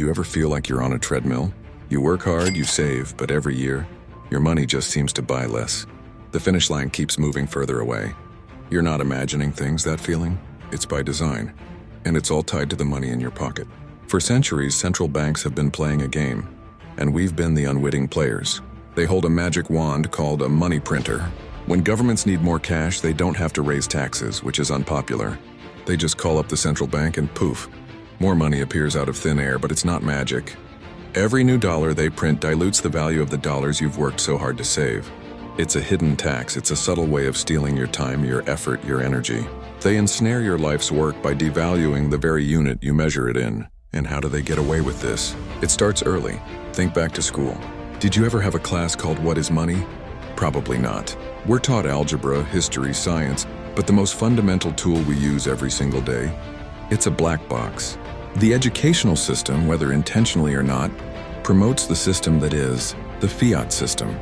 You ever feel like you're on a treadmill? You work hard, you save, but every year, your money just seems to buy less. The finish line keeps moving further away. You're not imagining things, that feeling? It's by design. And it's all tied to the money in your pocket. For centuries, central banks have been playing a game, and we've been the unwitting players. They hold a magic wand called a money printer. When governments need more cash, they don't have to raise taxes, which is unpopular. They just call up the central bank and poof, more money appears out of thin air, but it's not magic. Every new dollar they print dilutes the value of the dollars you've worked so hard to save. It's a hidden tax. It's a subtle way of stealing your time, your effort, your energy. They ensnare your life's work by devaluing the very unit you measure it in. And how do they get away with this? It starts early. Think back to school. Did you ever have a class called What is Money? Probably not. We're taught algebra, history, science, but the most fundamental tool we use every single day? It's a black box. The educational system, whether intentionally or not, promotes the system that is the fiat system.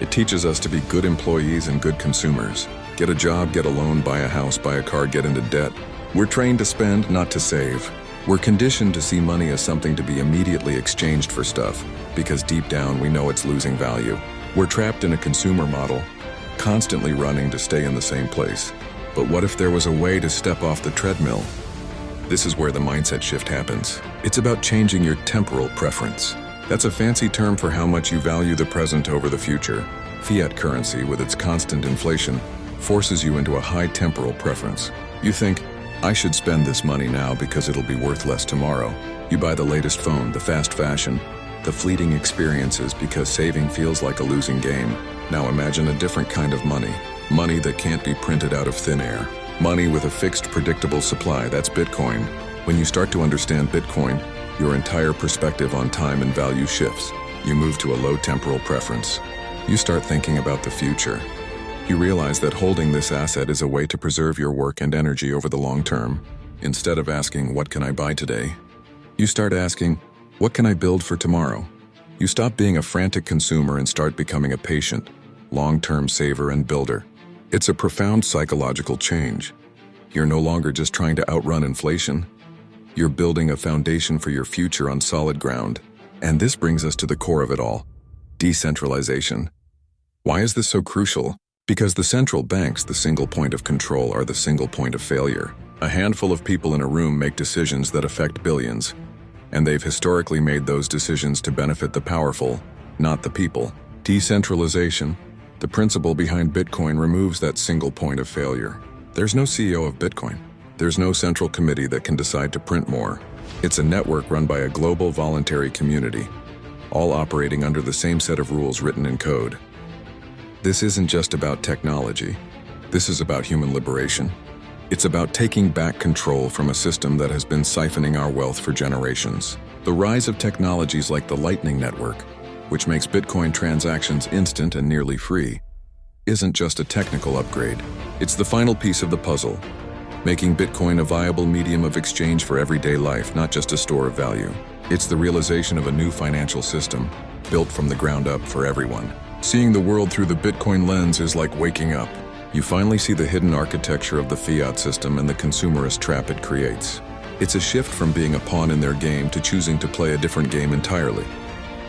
It teaches us to be good employees and good consumers. Get a job, get a loan, buy a house, buy a car, get into debt. We're trained to spend, not to save. We're conditioned to see money as something to be immediately exchanged for stuff, because deep down we know it's losing value. We're trapped in a consumer model, constantly running to stay in the same place. But what if there was a way to step off the treadmill? This is where the mindset shift happens. It's about changing your temporal preference. That's a fancy term for how much you value the present over the future. Fiat currency, with its constant inflation, forces you into a high temporal preference. You think, I should spend this money now because it'll be worth less tomorrow. You buy the latest phone, the fast fashion, the fleeting experiences because saving feels like a losing game. Now imagine a different kind of money. Money that can't be printed out of thin air. Money with a fixed, predictable supply. That's Bitcoin. When you start to understand Bitcoin, your entire perspective on time and value shifts. You move to a low temporal preference. You start thinking about the future. You realize that holding this asset is a way to preserve your work and energy over the long term. Instead of asking, what can I buy today? You start asking, what can I build for tomorrow? You stop being a frantic consumer and start becoming a patient, long-term saver and builder. It's a profound psychological change. You're no longer just trying to outrun inflation. You're building a foundation for your future on solid ground. And this brings us to the core of it all, decentralization. Why is this so crucial? Because the central banks, the single point of control, are the single point of failure. A handful of people in a room make decisions that affect billions, and they've historically made those decisions to benefit the powerful, not the people. Decentralization, the principle behind Bitcoin, removes that single point of failure. There's no CEO of Bitcoin. There's no central committee that can decide to print more. It's a network run by a global voluntary community, all operating under the same set of rules written in code. This isn't just about technology. This is about human liberation. It's about taking back control from a system that has been siphoning our wealth for generations. The rise of technologies like the Lightning Network, which makes Bitcoin transactions instant and nearly free, isn't just a technical upgrade. It's the final piece of the puzzle, making Bitcoin a viable medium of exchange for everyday life, not just a store of value. It's the realization of a new financial system, built from the ground up for everyone. Seeing the world through the Bitcoin lens is like waking up. You finally see the hidden architecture of the fiat system and the consumerist trap it creates. It's a shift from being a pawn in their game to choosing to play a different game entirely.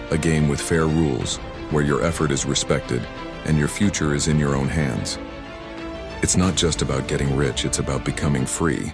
A game with fair rules, where your effort is respected and your future is in your own hands. It's not just about getting rich, it's about becoming free.